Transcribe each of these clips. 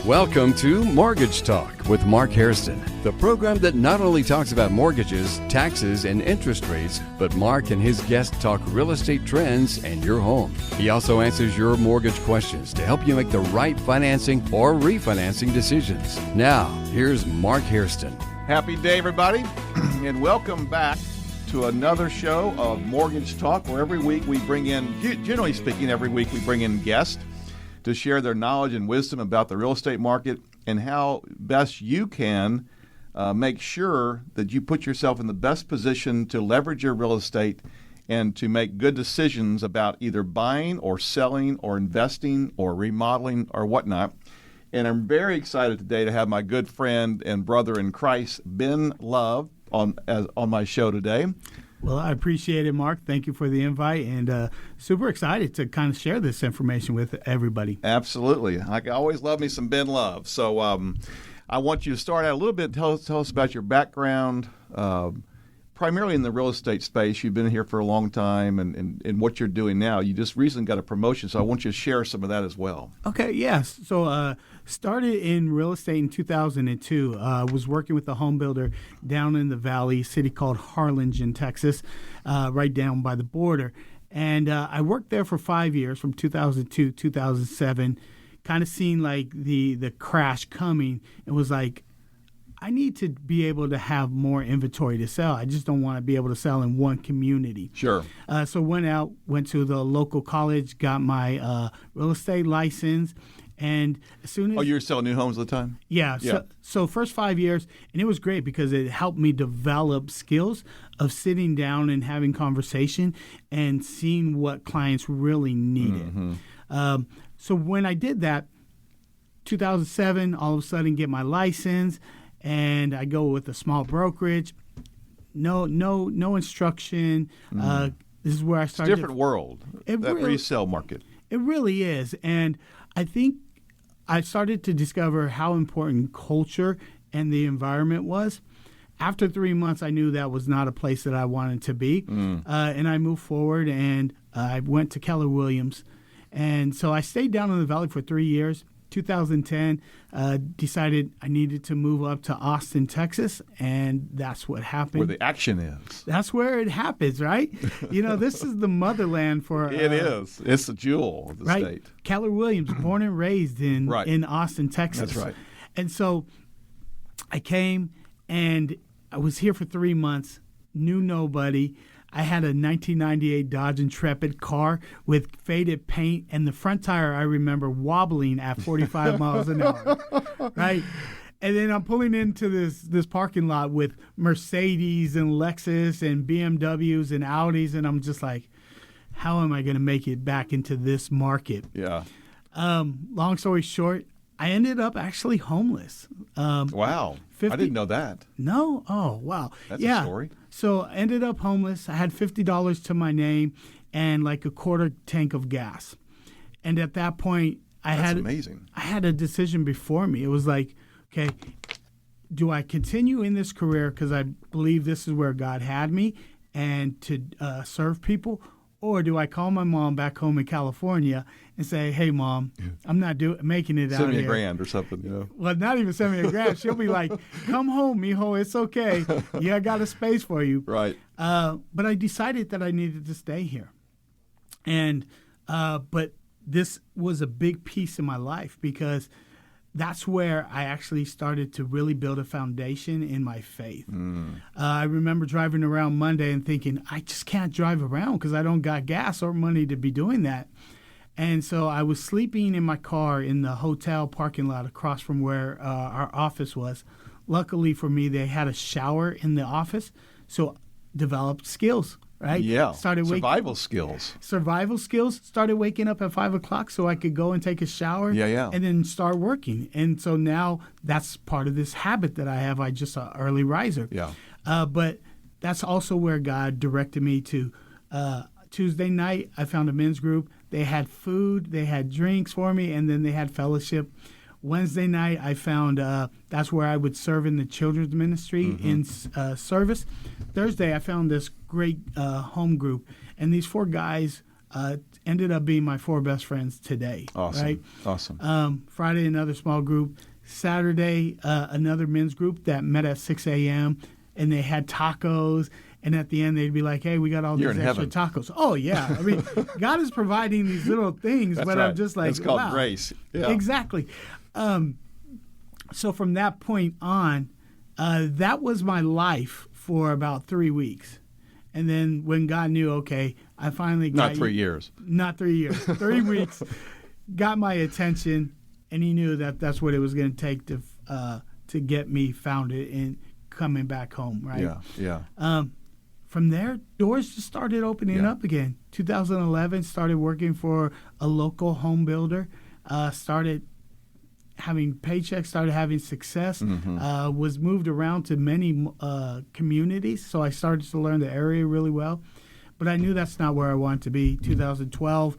Welcome to Mortgage Talk with Mark Hairston, the program that not only talks about mortgages, taxes, and interest rates, but Mark and his guests talk real estate trends and your home. He also answers your mortgage questions to help you make the right financing or refinancing decisions. Now, here's Mark Hairston. Happy day, everybody, and welcome back to another show of Mortgage Talk, where every week we bring in, generally speaking, every week we bring in guests to share their knowledge and wisdom about the real estate market and how best you can make sure that you put yourself in the best position to leverage your real estate and to make good decisions about either buying or selling or investing or remodeling or whatnot. And I'm very excited today to have my good friend and brother in Christ, Ben Love, on my show today. Well, I appreciate it, Mark. Thank you for the invite, and super excited to kind of share this information with everybody. Absolutely. I always love me some Ben Love. So I want you to start out a little bit. Tell us about your background, primarily in the real estate space. You've been here for a long time, and what you're doing now. You just recently got a promotion, so I want you to share some of that as well. Okay, yes. So started in real estate in 2002. Was working with a home builder down in the valley, a city called Harlingen, Texas, right down by the border. And I worked there for 5 years, from 2002 2007, kind of seeing like the crash coming. It was like, I need to be able to have more inventory to sell. I just don't want to be able to sell in one community. Sure. So went to the local college, got my real estate license, and as soon as... Oh, you were selling new homes at the time? Yeah. So first 5 years, and it was great because it helped me develop skills of sitting down and having conversation and seeing what clients really needed. Mm-hmm. So when I did that, 2007, all of a sudden get my license, and I go with a small brokerage. No instruction. This is where I started. It's a different world, that resale market. It really is. And I think I started to discover how important culture and the environment was. After 3 months, I knew that was not a place that I wanted to be. And I moved forward, and I went to Keller Williams. And so I stayed down in the valley for 3 years. 2010, decided I needed to move up to Austin, Texas, and that's what happened. Where the action is. That's where it happens, right? This is the motherland for... It is. It's the jewel of the state. Keller Williams, born and raised in Austin, Texas. That's right. And so I came, and I was here for 3 months, knew nobody. I had a 1998 Dodge Intrepid car with faded paint, and the front tire, I remember, wobbling at 45 miles an hour, right? And then I'm pulling into this parking lot with Mercedes and Lexus and BMWs and Audis, and I'm just like, how am I going to make it back into this market? Yeah. Long story short, I ended up actually homeless. Wow. I didn't know that. No? Oh, wow. That's a story. So I ended up homeless. I had $50 to my name and like a quarter tank of gas. And at that point, That's amazing. I had a decision before me. It was like, okay, do I continue in this career because I believe this is where God had me and to serve people? Or do I call my mom back home in California and say, hey, Mom, I'm not making it out here. Send me $1,000 or something, Well, not even send me $1,000. She'll be like, come home, mijo. It's okay. Yeah, I got a space for you. Right. But I decided that I needed to stay here. And but this was a big piece in my life because that's where I actually started to really build a foundation in my faith. I remember driving around Monday and thinking, I just can't drive around because I don't got gas or money to be doing that. And so I was sleeping in my car in the hotel parking lot across from where our office was. Luckily for me, they had a shower in the office, so developed skills. Right? Yeah. Survival skills. Started waking up at 5 o'clock so I could go and take a shower. Yeah. And then start working. And so now that's part of this habit that I have. I just an early riser. Yeah. But that's also where God directed me to. Tuesday night, I found a men's group. They had food, they had drinks for me, and then they had fellowship. Wednesday night, I found that's where I would serve in the children's ministry in service. Thursday, I found this great home group, and these 4 guys ended up being my 4 best friends today. Awesome. Right? Awesome. Friday, another small group. Saturday, another men's group that met at 6 a.m. and they had tacos. And at the end, they'd be like, "Hey, we got all these extra tacos." Oh yeah, I mean, God is providing these little things, That's but right. I'm just like, it's called wow. grace. Yeah. Exactly. So from that point on, that was my life for about 3 weeks, and then when God knew, okay, I finally got Not 3 years. Not 3 years, 3 weeks, got my attention, and He knew that that's what it was going to take to get me founded and coming back home. Right. Yeah. From there, doors just started opening up again. 2011, started working for a local home builder, started having paychecks, started having success, was moved around to many communities, so I started to learn the area really well. But I knew that's not where I wanted to be. 2012,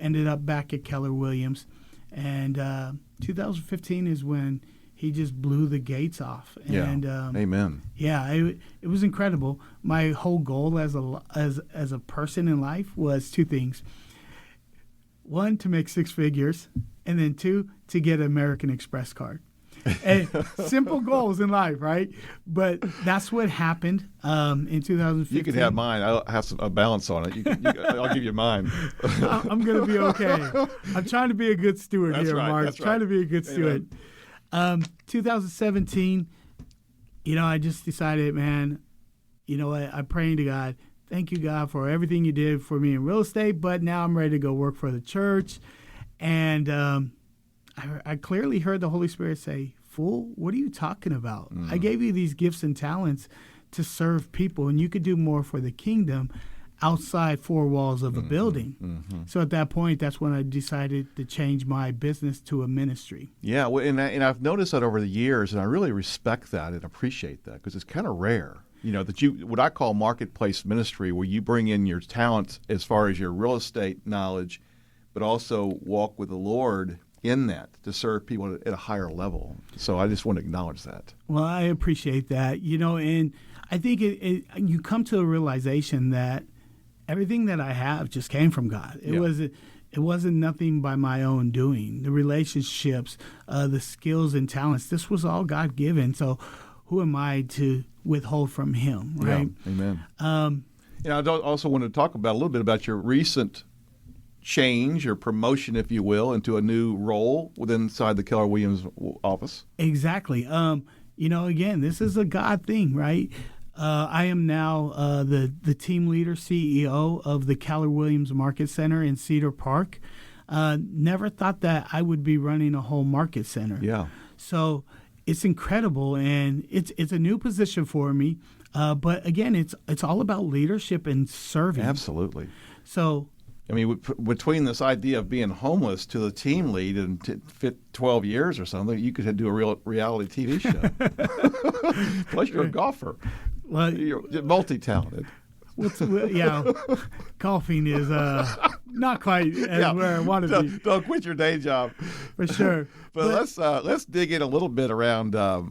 ended up back at Keller Williams, and 2015 is when He just blew the gates off. And, Amen. Yeah, it was incredible. My whole goal as a person in life was 2 things. 1, to make 6 figures, and then 2, to get an American Express card. And simple goals in life, right? But that's what happened in 2015. You can have mine. I'll have a balance on it. I'll give you mine. I'm going to be okay. I'm trying to be a good steward That's here, right. Mark. That's Trying right. to be a good steward. 2017, I just decided, man, I'm praying to God. Thank you, God, for everything you did for me in real estate, but now I'm ready to go work for the church. And I clearly heard the Holy Spirit say, "Fool, what are you talking about? I gave you these gifts and talents to serve people, and you could do more for the kingdom outside 4 walls of a building." So at that point, that's when I decided to change my business to a ministry. Yeah, well, and I've noticed that over the years, and I really respect that and appreciate that because it's kind of rare, that what I call marketplace ministry, where you bring in your talents as far as your real estate knowledge, but also walk with the Lord in that to serve people at a higher level. So I just want to acknowledge that. Well, I appreciate that, and I think you come to a realization that everything that I have just came from God. It wasn't nothing by my own doing. The relationships, the skills and talents, this was all God given. So who am I to withhold from Him, right? Yeah, amen. I also want to talk a little bit about your recent change or promotion, if you will, into a new role inside the Keller Williams office. Exactly. Again, this is a God thing, right? I am now the team leader, CEO of the Keller Williams Market Center in Cedar Park. Never thought that I would be running a whole market center. Yeah. So it's incredible, and it's a new position for me. But again, it's all about leadership and serving. Absolutely. So, I mean, between this idea of being homeless to the team lead and to fit 12 years or something, you could do a real reality TV show. Plus, you're a golfer. Well, you're multi-talented. Golfing is not quite where I want to be. Don't quit your day job. For sure. But let's dig in a little bit around the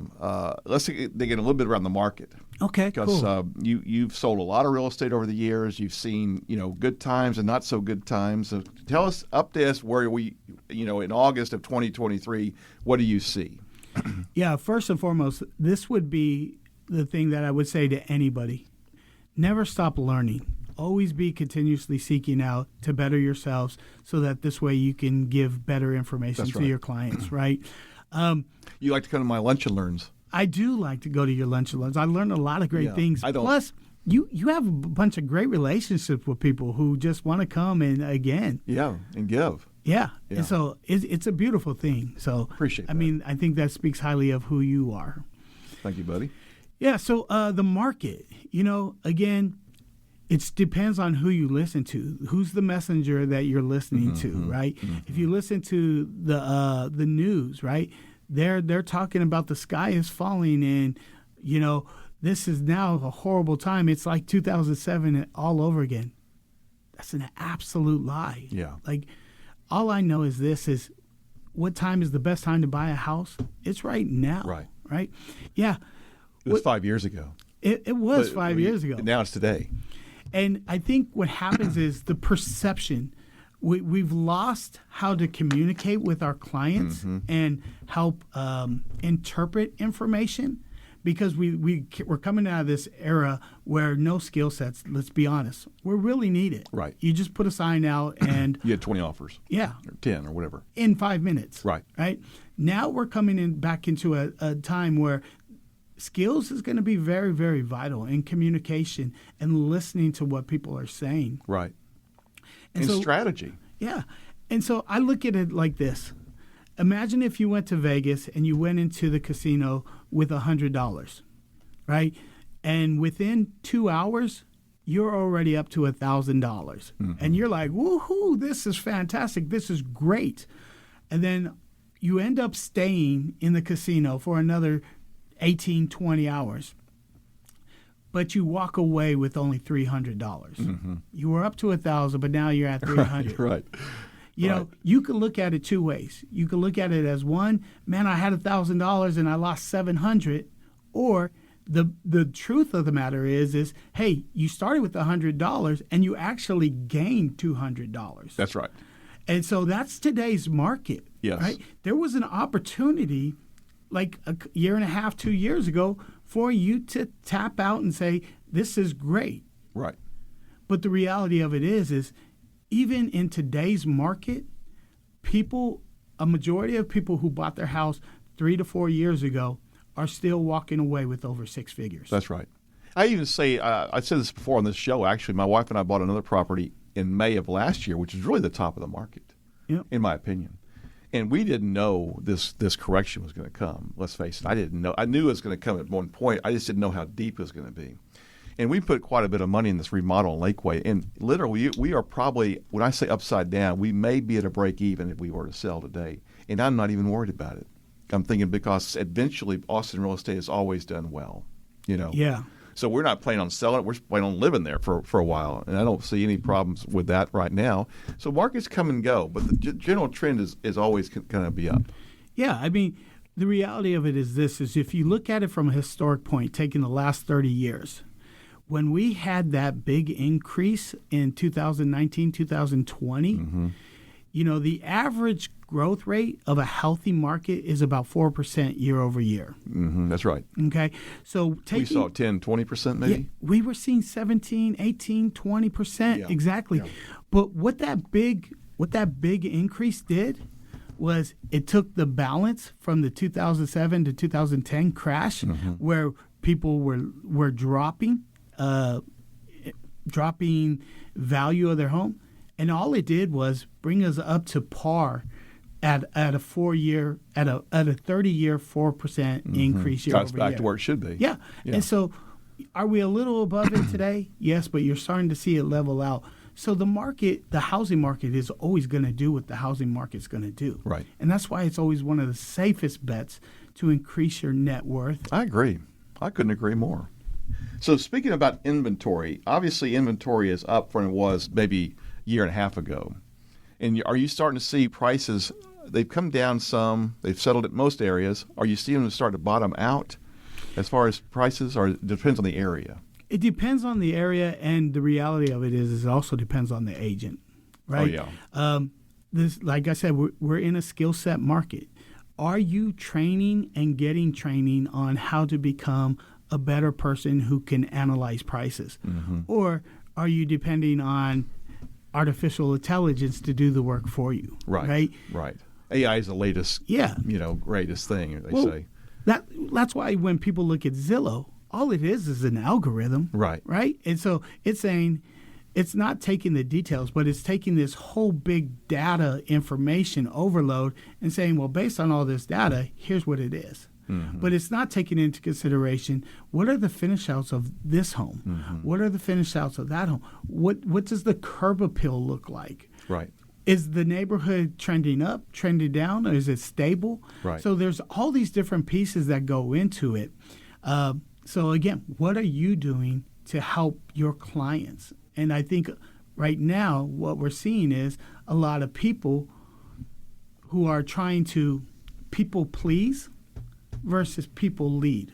market. Okay, because cool. You've sold a lot of real estate over the years. You've seen good times and not so good times. So tell us, update us where we, in August of 2023, what do you see? Yeah, first and foremost, this would be the thing that I would say to anybody. Never stop learning. Always be continuously seeking out to better yourselves so that this way you can give better information to your clients, right? You like to come to my lunch and learns. I do like to go to your lunch and learns. I learned a lot of great things. I don't. Plus, you have a bunch of great relationships with people who just want to come and again. Yeah, and give. Yeah. And so it's a beautiful thing. So appreciate that. I mean, I think that speaks highly of who you are. Thank you, buddy. Yeah, so the market, again, it depends on who you listen to. Who's the messenger that you're listening to, right? If you listen to the news, right, they're talking about the sky is falling and, this is now a horrible time. It's like 2007 all over again. That's an absolute lie. Yeah. Like, all I know is this is what time is the best time to buy a house? It's right now. Right? Yeah. It was 5 years ago. It was 5 years ago. Now it's today. And I think what happens is the perception. We've lost how to communicate with our clients and help interpret information, because we're coming out of this era where no skill sets, let's be honest, we're really needed. Right. You just put a sign out and You had 20 offers. Yeah. Or 10 or whatever. In 5 minutes. Right. Right. Now we're coming back into a time where skills is going to be very, very vital in communication and listening to what people are saying. Right. And And so, strategy. Yeah. And so I look at it like this. Imagine if you went to Vegas and you went into the casino with $100, right? And within 2 hours, you're already up to $1,000. And you're like, woohoo, this is fantastic. This is great. And then you end up staying in the casino for another 18, 20 hours. But you walk away with only $300. You were up to $1,000, but now you're at $300. Right. You know, you can look at it two ways. You can look at it as one, man, I had $1,000 and I lost $700, or the truth of the matter is, hey, you started with $100 and you actually gained $200. That's right. And so that's today's market. Yes. Right? There was an opportunity like a year and a half, 2 years ago, for you to tap out and say, this is great. Right. But the reality of it is even in today's market, a majority of people who bought their house 3 to 4 years ago are still walking away with over six figures. That's right. I even say, I said this before on this show, actually, my wife and I bought another property in May of last year, which is really the top of the market, in my opinion. And we didn't know this correction was going to come. Let's face it, I didn't know. I knew it was going to come at one point. I just didn't know how deep it was going to be. And we put quite a bit of money in this remodel in Lakeway. And literally, we are probably, when I say upside down, we may be at a break even if we were to sell today. And I'm not even worried about it. I'm thinking because eventually Austin real estate has always done well, you know. Yeah. So we're not planning on selling it. We're planning on living there for a while. And I don't see any problems with that right now. So markets come and go, but the general trend is always going to be up. Yeah, I mean, the reality of it is this, is if you look at it from a historic point, taking the last 30 years, when we had that big increase in 2019, 2020, you know, the average growth rate of a healthy market is about 4% year over year. That's right. Okay. So we saw 10, 20% maybe? Yeah, we were seeing 17, 18, 20%. Yeah. Exactly. Yeah. But what that big increase did was it took the balance from the 2007 to 2010 crash, where people were dropping value of their home, and all it did was bring us up to par at a 30-year 4% increase year Got us over back year. to where it should be. Yeah. Yeah. And so are we a little above it today? Yes, but you're starting to see it level out. So the housing market is always going to do what the housing market's going to do. Right. And that's why it's always one of the safest bets to increase your net worth. I agree. I couldn't agree more. So speaking about inventory, obviously inventory is up from it was maybe a year and a half ago. And are you starting to see prices, they've come down some, they've settled at most areas. Are you seeing them start to bottom out as far as prices, or it depends on the area? It depends on the area, and the reality of it is it also depends on the agent, right? Oh, yeah. This, like I said, we're in a skill set market. Are you training and getting training on how to become a better person who can analyze prices? Or are you depending on artificial intelligence to do the work for you? Right. AI is the latest, Yeah. greatest thing, they say. That's why when people look at Zillow, all it is an algorithm. Right. Right? And so it's saying, it's not taking the details, but it's taking this whole big data information overload and saying, well, based on all this data, here's what it is. But it's not taking into consideration, what are the finish outs of this home? What are the finish outs of that home? What does the curb appeal look like? Right. Is the neighborhood trending up, trending down, or is it stable? Right. So there's all these different pieces that go into it. So again, what are you doing to help your clients? And I think right now what we're seeing is a lot of people who are trying to people please versus people lead.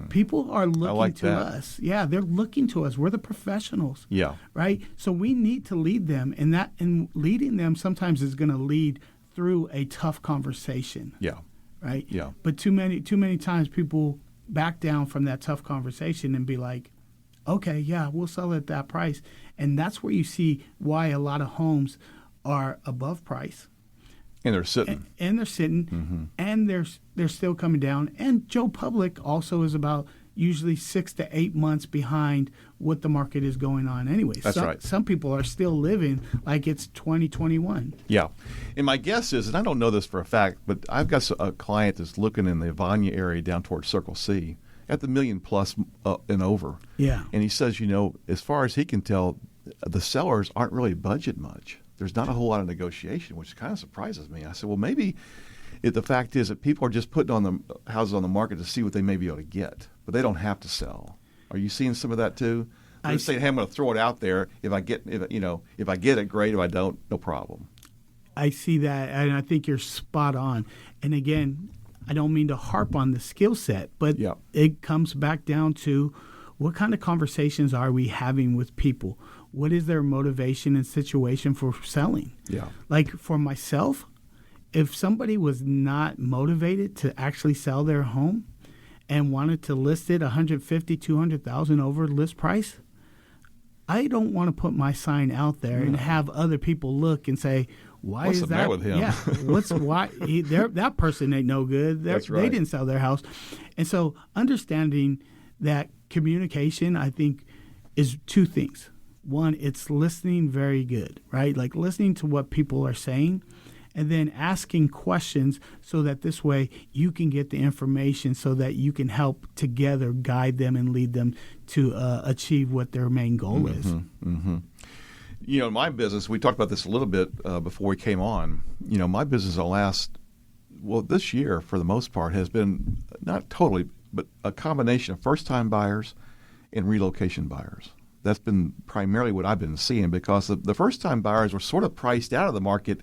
People are looking to that. us. Yeah, they're looking to us. We're the professionals. Yeah. Right? So we need to lead them, and leading them sometimes is going to lead through a tough conversation. Yeah. Right? Yeah. But too many times people back down from that tough conversation and be like, okay, yeah, we'll sell it at that price. And that's where you see why a lot of homes are above price. And they're sitting. And they're sitting, and they're still coming down. And Joe Public also is about usually 6 to 8 months behind what the market is going on anyway. That's right. Some people are still living like it's 2021. Yeah. And my guess is, and I don't know this for a fact, but I've got a client that's looking in the Vanya area down towards Circle C at the $1 million plus and over. Yeah. And he says, as far as he can tell, the sellers aren't really budget much. There's not a whole lot of negotiation, which kind of surprises me. I said, well, maybe the fact is that people are just putting on the houses on the market to see what they may be able to get, but they don't have to sell. Are you seeing some of that too? They're just saying, hey, I'm going to throw it out there. If I get it, great. If I don't, no problem. I see that, and I think you're spot on. And again, I don't mean to harp on the skill set, but it comes back down to what kind of conversations are we having with people? What is their motivation and situation for selling? Yeah. Like for myself, if somebody was not motivated to actually sell their home and wanted to list it $150,000, $200,000 over list price, I don't want to put my sign out there and have other people look and say, why what's is the that? matter with him? Yeah, that person ain't no good. That's right. They didn't sell their house. And so understanding that communication, I think, is two things. One, it's listening very good, right? Like listening to what people are saying and then asking questions so that this way you can get the information so that you can help together guide them and lead them to achieve what their main goal is. Mm-hmm. In my business, we talked about this a little bit before we came on. My business this year for the most part has been not totally, but a combination of first-time buyers and relocation buyers. That's been primarily what I've been seeing because the first-time buyers were sort of priced out of the market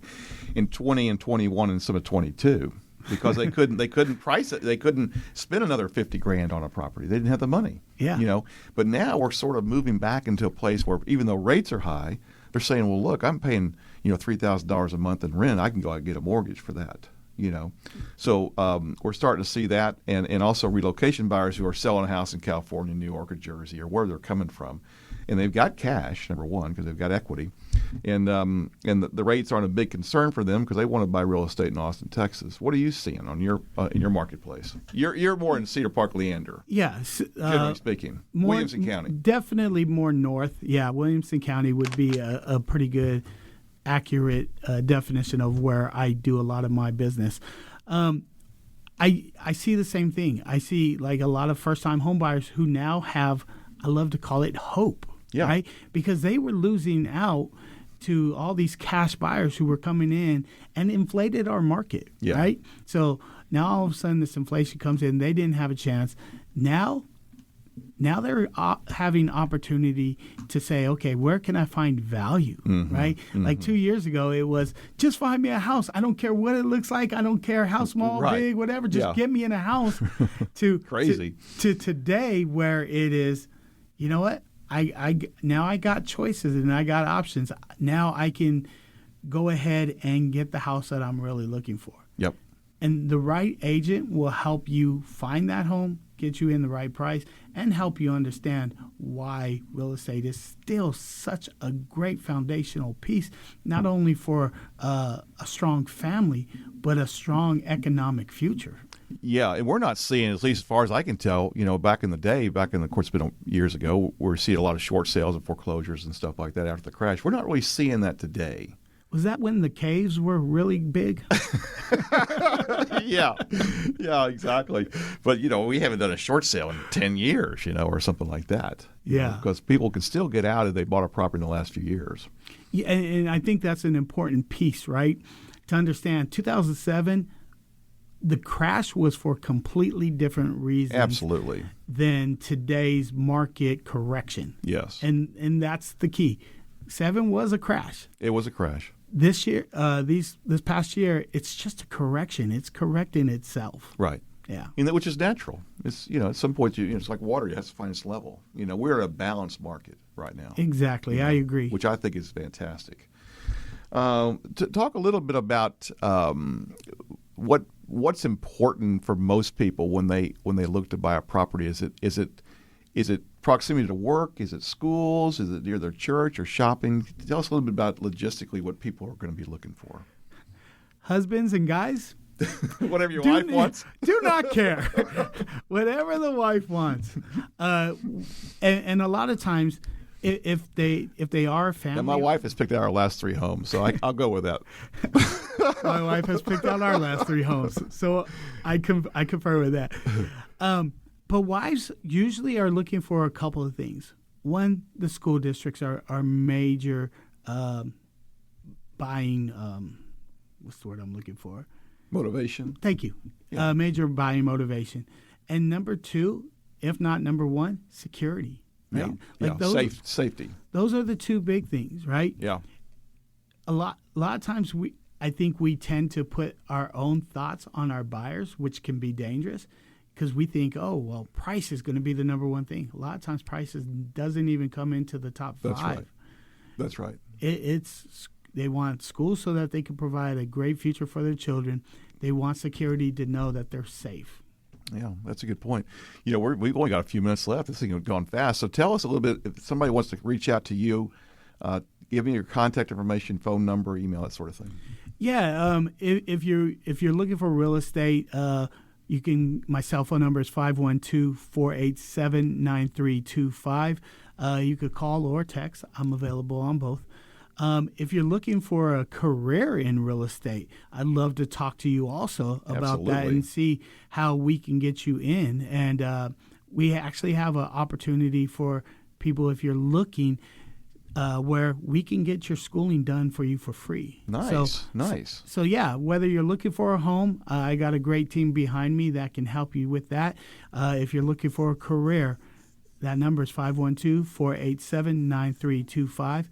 in 20 and 21 and some of 22 because they couldn't price it. They couldn't spend another $50,000 on a property. They didn't have the money. Yeah. But now we're sort of moving back into a place where even though rates are high, they're saying, well, look, I'm paying $3,000 a month in rent. I can go out and get a mortgage for that. So we're starting to see that, and also relocation buyers who are selling a house in California, New York, or Jersey, or where they're coming from, and they've got cash, number one, because they've got equity, and the rates aren't a big concern for them because they want to buy real estate in Austin, Texas. What are you seeing on your in your marketplace? You're more in Cedar Park, Leander. Yeah, generally speaking, Williamson County. Definitely more north. Yeah, Williamson County would be a pretty good, accurate definition of where I do a lot of my business. I see the same thing. I see like a lot of first-time home buyers who now have, I love to call it hope, right? Because they were losing out to all these cash buyers who were coming in and inflated our market, right? So now all of a sudden this inflation comes in. They didn't have a chance. Now they're having opportunity to say, okay, where can I find value, right? Like 2 years ago, it was just find me a house. I don't care what it looks like. I don't care how small, big, whatever. Just get me in a house. Crazy. To today, where it is, you know what? Now I got choices and I got options. Now I can go ahead and get the house that I'm really looking for. Yep. And the right agent will help you find that home, get you in the right price, and help you understand why real estate is still such a great foundational piece, not only for a strong family, but a strong economic future. Yeah, and we're not seeing, at least as far as I can tell, back in the day, of course, it's been years ago, we're seeing a lot of short sales and foreclosures and stuff like that after the crash. We're not really seeing that today. Was that when the caves were really big? Yeah, exactly. But, we haven't done a short sale in 10 years, or something like that. Yeah. Because people can still get out if they bought a property in the last few years. Yeah, and I think that's an important piece, right? To understand, 2007, the crash was for completely different reasons. Absolutely. Than today's market correction. Yes. And that's the key. 7 was a crash. It was a crash. This year, this past year, it's just a correction. It's correcting itself. Right. Yeah. Which is natural. It's at some point it's like water. You have to find its level. We're at a balanced market right now. Exactly. I agree. Which I think is fantastic. To talk a little bit about what's important for most people when they look to buy a property. Is it proximity to work? Is it schools? Is it near their church or shopping? Tell us a little bit about logistically what people are going to be looking for. Husbands and guys, whatever your wife wants. Do not care. Whatever the wife wants. And a lot of times, if they are a family. Now, my wife has picked out our last 3 homes, so I'll go with that. My wife has picked out our last 3 homes, so I confer with that. But wives usually are looking for a couple of things. One, the school districts are major buying. What's the word I'm looking for? Motivation. Thank you. Yeah. Major buying motivation. And number 2, if not number 1, security. Right? Safety. Those are the 2 big things, right? Yeah. A lot of times I think we tend to put our own thoughts on our buyers, which can be dangerous because we think, oh, well, price is going to be the number 1 thing. A lot of times prices doesn't even come into the top 5. That's right. It's they want schools so that they can provide a great future for their children. They want security to know that they're safe. Yeah, that's a good point. We've only got a few minutes left. This thing has gone fast. So tell us a little bit, if somebody wants to reach out to you, give me your contact information, phone number, email, that sort of thing. Yeah, if you're looking for real estate, you can. My cell phone number is 512-487-9325. You could call or text. I'm available on both. If you're looking for a career in real estate, I'd love to talk to you also about that and see how we can get you in. And we actually have an opportunity for people, if you're looking, where we can get your schooling done for you for free. Nice. So yeah, whether you're looking for a home, I got a great team behind me that can help you with that. If you're looking for a career, that number is 512-487-9325.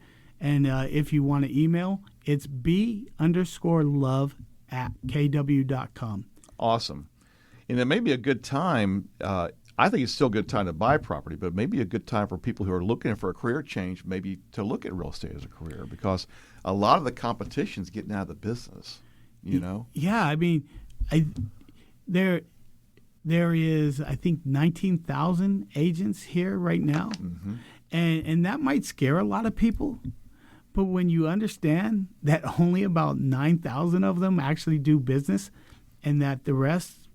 And if you want to email, it's b_love@kw.com. Awesome. And it may be a good time. I think it's still a good time to buy property, but maybe a good time for people who are looking for a career change, maybe to look at real estate as a career, because a lot of the competition is getting out of the business. Yeah, I mean, there is, I think, 19,000 agents here right now, and that might scare a lot of people. But when you understand that only about 9,000 of them actually do business and that the rest,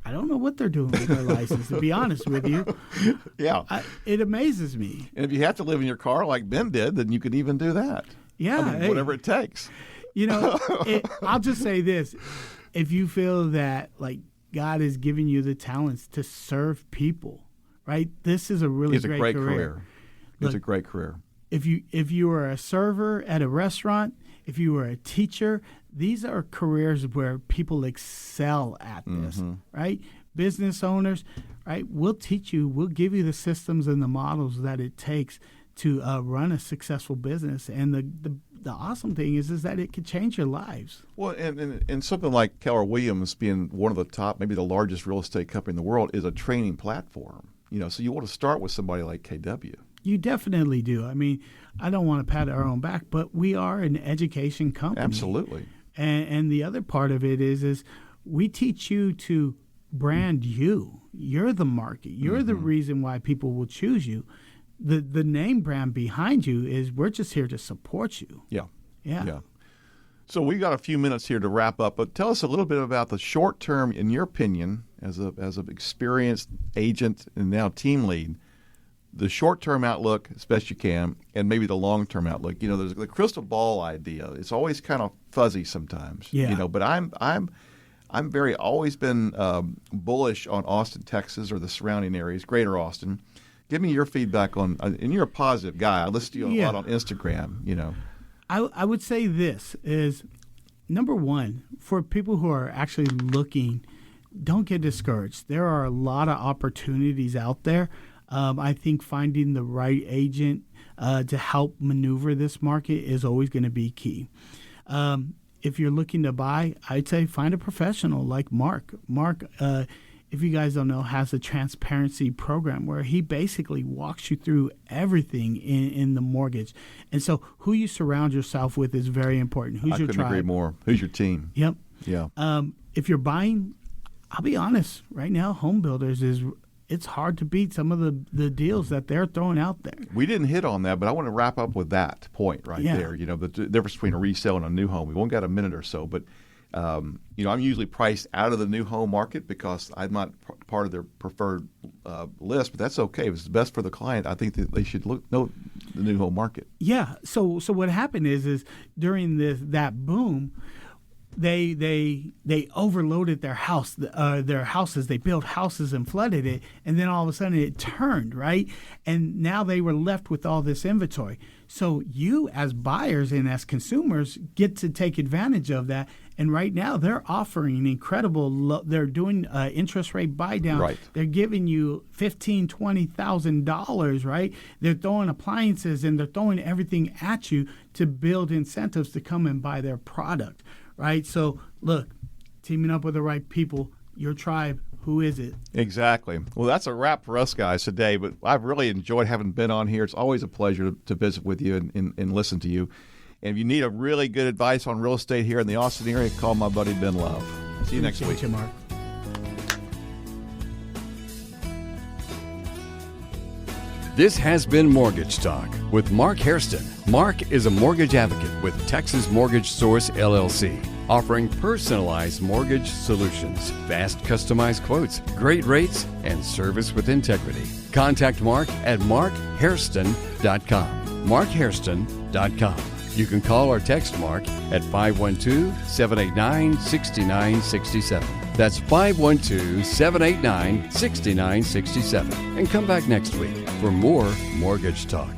I don't know what they're doing with their license, to be honest with you. Yeah. It amazes me. And if you have to live in your car like Ben did, then you can even do that. Yeah. Whatever it takes. I'll just say this. If you feel that, like, God is giving you the talents to serve people, right? This is a really great career. It's a great career. If you are a server at a restaurant, if you are a teacher, these are careers where people excel at this, right? Business owners, right? We'll teach you, we'll give you the systems and the models that it takes to run a successful business. And the awesome thing is that it can change your lives. Well, and something like Keller Williams being one of the top, maybe the largest real estate company in the world, is a training platform. So you want to start with somebody like KW. You definitely do. I mean, I don't want to pat our own back, but we are an education company. Absolutely. And the other part of it is we teach you to brand you. You're the market. You're the reason why people will choose you. The name brand behind you is we're just here to support you. Yeah. So we got a few minutes here to wrap up, but tell us a little bit about the short term, in your opinion, as an experienced agent and now team lead, the short-term outlook as best you can, and maybe the long-term outlook. There's the crystal ball idea. It's always kind of fuzzy sometimes. But I'm always been bullish on Austin, Texas, or the surrounding areas, Greater Austin. Give me your feedback on, and you're a positive guy. I listen to you a lot on Instagram. I would say this is, number one, for people who are actually looking, don't get discouraged. There are a lot of opportunities out there. I think finding the right agent to help maneuver this market is always going to be key. If you're looking to buy, I'd say find a professional like Mark. Mark if you guys don't know, has a transparency program where he basically walks you through everything in the mortgage. And so who you surround yourself with is very important. Who's I your couldn't tribe? agree more. Who's your team? Yep. Yeah. If you're buying, I'll be honest, right now, home builders it's hard to beat some of the deals that they're throwing out there. We didn't hit on that, but I want to wrap up with that point right Yeah. there. You know, the difference between a resale and a new home. We've only got a minute or so, but you know, I'm usually priced out of the new home market because I'm not part of their preferred list, but that's okay. If it's best for the client, I think that they should know the new home market. Yeah. So what happened is during that boom, they overloaded their houses. They built houses and flooded it, and then all of a sudden it turned, right? And now they were left with all this inventory. So you as buyers and as consumers get to take advantage of that. And right now they're offering incredible. They're doing interest rate buy down. Right. They're giving you $15,000-$20,000, right? They're throwing appliances and they're throwing everything at you to build incentives to come and buy their product. Right. So, look, teaming up with the right people, your tribe, who is it? Exactly. Well, that's a wrap for us guys today, but I've really enjoyed having been on here. It's always a pleasure to visit with you and listen to you. And if you need a really good advice on real estate here in the Austin area, call my buddy Ben Love. See you next week. Appreciate you, Mark. This has been Mortgage Talk with Mark Hairston. Mark is a mortgage advocate with Texas Mortgage Source, LLC, offering personalized mortgage solutions, fast customized quotes, great rates, and service with integrity. Contact Mark at markhairston.com. markhairston.com. You can call or text Mark at 512-789-6967. That's 512-789-6967. And come back next week for more Mortgage Talk.